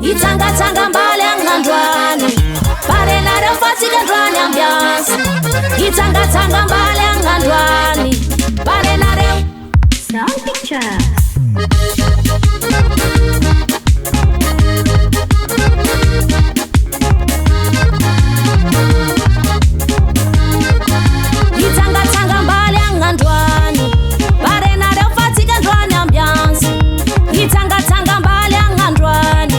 Itanga mbali angandwani Parena reo fatika ndwani ambiance Itanga mbali angandwani Parena reo Sound Pictures. Itanga mbali angandwani Parena reo fatika ndwani ambiance Itanga mbali angandwani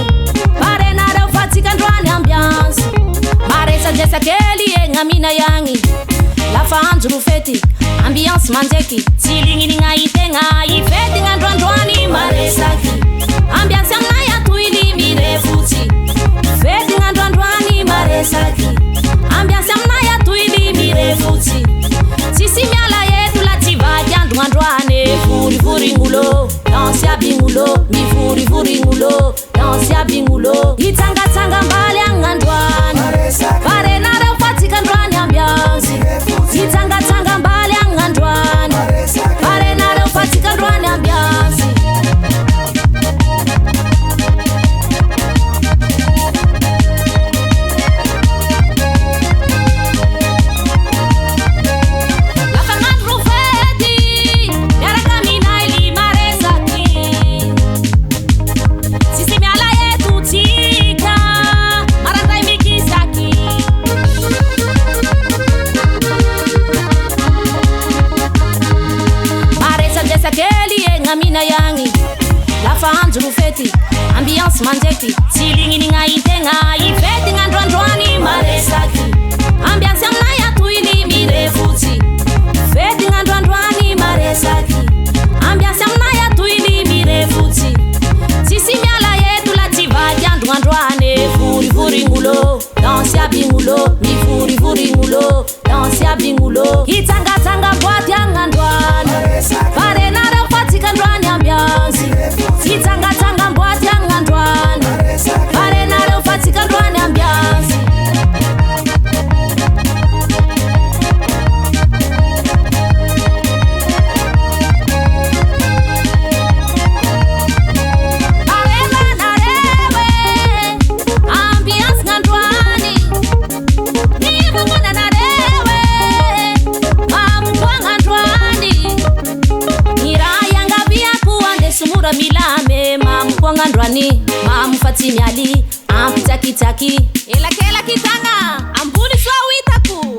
Parena reo fatika ndwani ambiance Maresa jesa keli engamina yangi Lafa anjuru feti Ambiance manjeki Silingi ninga itenga Ifeti ngandwandwani maresaki Ambiance amnaya tuili mirefuti Feti ngandwandwani maresaki Ambiance amnaya tuili mirefuti Sisi miala yetu lativaji andwandwane Furi furi ngulo Dansi ya bingulo Mi furi furi ngulo Dansi ya bingulo Itanga mbali angandwani Parena reo fatika ndwani ambiance Itanga mbali angandwani Parena reo fatika ndwani ambiance Amina yangi Lafa anjuru feti Ambiance manjeki Silingi ninga itenga Ifeti ngandwandwani maresaki Ambiance amnaya tuili mirefuti Feti ngandwandwani maresaki Ambiance amnaya tuili mirefuti Sisi miala yetu lativaji andwandwane Furi furi ngulo Dansi ya bingulo Mi furi furi ngulo Dansi ya bingulo Itanga bwati angandwani Parena reo fatika ndwani ambiance Itanga mbwati angandwani Parena reo fatika ndwani ambiance Ambiance ngandwani Nivu mwana narewe Mamukwa ngandwani Hira yanga via kuande sumura milame Mamukwa ngandwani Mamufati miali Ampitaki Ela kela kitanga Ambuni swa witaku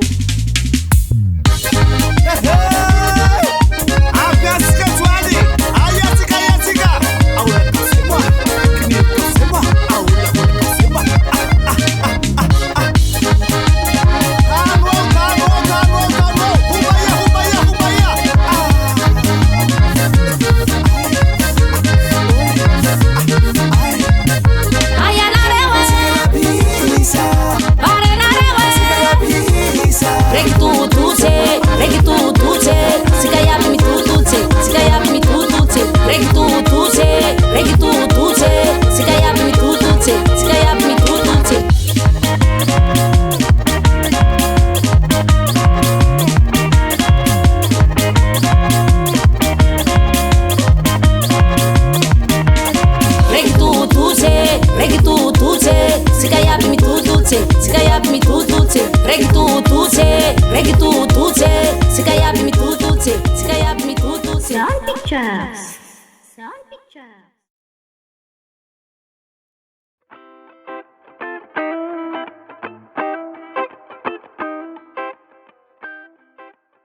Sound Pictures.